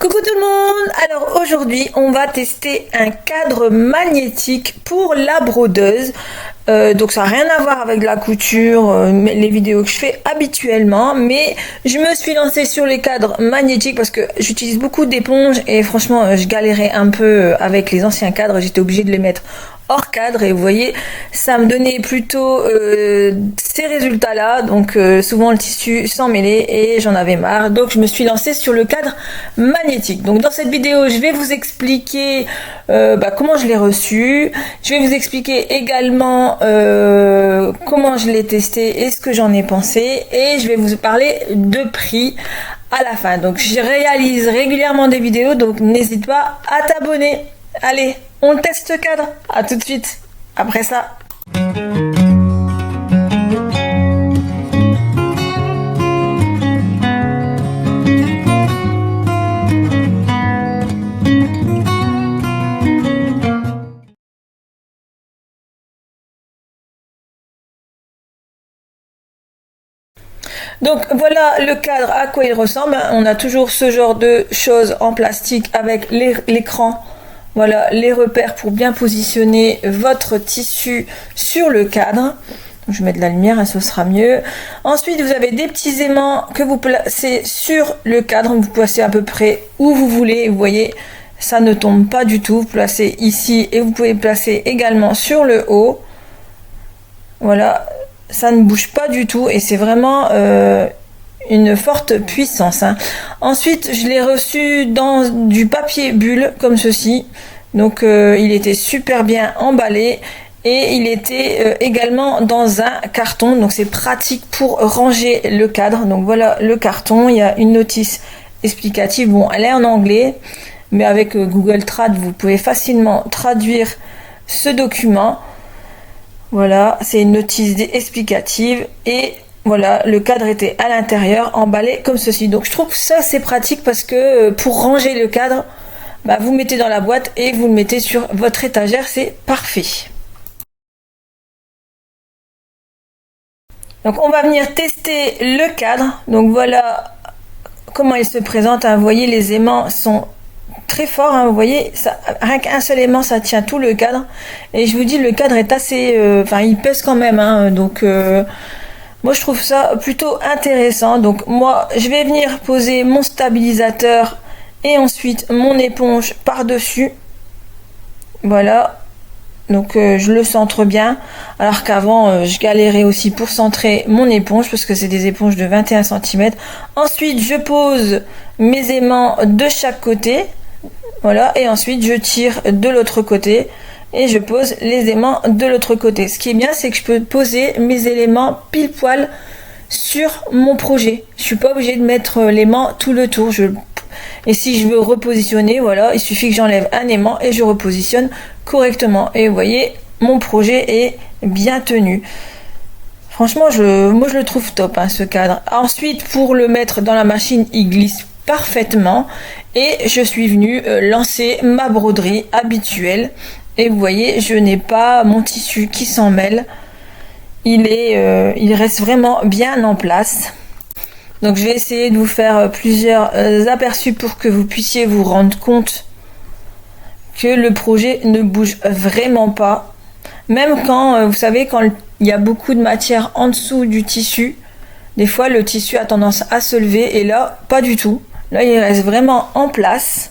Coucou tout le monde. Alors aujourd'hui on va tester un cadre magnétique pour la brodeuse. Donc ça n'a rien à voir avec la couture, les vidéos que je fais habituellement, mais je me suis lancée sur les cadres magnétiques parce que j'utilise beaucoup d'éponges et franchement je galérais un peu avec les anciens cadres, j'étais obligée de les mettre hors cadre et vous voyez ça me donnait plutôt ces résultats là, donc souvent le tissu s'en mêlait et j'en avais marre, donc je me suis lancée sur le cadre magnétique. Donc dans cette vidéo je vais vous expliquer comment je l'ai reçu, je vais vous expliquer également comment je l'ai testé et ce que j'en ai pensé, et je vais vous parler de prix à la fin. Donc je réalise régulièrement des vidéos, donc n'hésite pas à t'abonner. Allez, on teste ce cadre. À tout de suite après ça. Donc voilà le cadre, à quoi il ressemble. On a toujours ce genre de choses en plastique avec l'écran. Voilà les repères pour bien positionner votre tissu sur le cadre. Je vais mettre de la lumière, ce sera mieux. Ensuite, vous avez des petits aimants que vous placez sur le cadre. Vous placez à peu près où vous voulez. Vous voyez, ça ne tombe pas du tout. Vous placez ici et vous pouvez placer également sur le haut. Voilà, ça ne bouge pas du tout et c'est vraiment une forte puissance, hein. Ensuite je l'ai reçu dans du papier bulle comme ceci, donc il était super bien emballé et il était également dans un carton, donc c'est pratique pour ranger le cadre. Donc voilà le carton, il y a une notice explicative, bon elle est en anglais mais avec Google Trad vous pouvez facilement traduire ce document. Voilà, c'est une notice explicative et voilà, le cadre était à l'intérieur, emballé comme ceci. Donc je trouve que ça c'est pratique parce que pour ranger le cadre, vous mettez dans la boîte et vous le mettez sur votre étagère, c'est parfait. Donc on va venir tester le cadre. Donc voilà comment il se présente, hein. Vous voyez les aimants sont très fort, hein, vous voyez, ça, rien qu'un seul aimant ça tient tout le cadre, et je vous dis le cadre est assez, il pèse quand même, hein, donc moi je trouve ça plutôt intéressant. Donc moi je vais venir poser mon stabilisateur et ensuite mon éponge par dessus, voilà, donc je le centre bien, alors qu'avant je galérais aussi pour centrer mon éponge parce que c'est des éponges de 21 cm. Ensuite je pose mes aimants de chaque côté. Voilà, et ensuite je tire de l'autre côté et je pose les aimants de l'autre côté. Ce qui est bien, c'est que je peux poser mes éléments pile poil sur mon projet. Je suis pas obligée de mettre l'aimant tout le tour. Et si je veux repositionner, voilà, il suffit que j'enlève un aimant et je repositionne correctement. Et vous voyez, mon projet est bien tenu. Franchement, moi je le trouve top, hein, ce cadre. Ensuite, pour le mettre dans la machine, il glisse parfaitement et je suis venue lancer ma broderie habituelle et vous voyez je n'ai pas mon tissu qui s'en mêle, il reste vraiment bien en place. Donc je vais essayer de vous faire plusieurs aperçus pour que vous puissiez vous rendre compte que le projet ne bouge vraiment pas, même quand vous savez, quand il y a beaucoup de matière en dessous du tissu, des fois le tissu a tendance à se lever et là pas du tout. Là, il reste vraiment en place.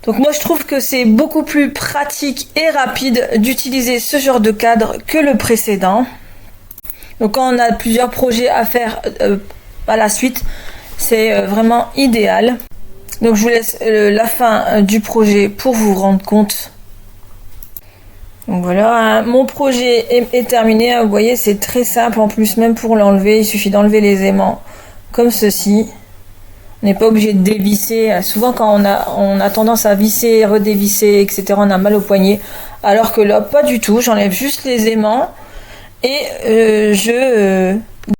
Donc moi, je trouve que c'est beaucoup plus pratique et rapide d'utiliser ce genre de cadre que le précédent. Donc quand on a plusieurs projets à faire à la suite, c'est vraiment idéal. Donc je vous laisse la fin du projet pour vous rendre compte. Donc voilà, hein, mon projet est terminé. Vous voyez, c'est très simple en plus, même pour l'enlever. Il suffit d'enlever les aimants comme ceci. On n'est pas obligé de dévisser. Souvent quand on a tendance à visser, redévisser, etc. on a mal au poignet. Alors que là, pas du tout. J'enlève juste les aimants et je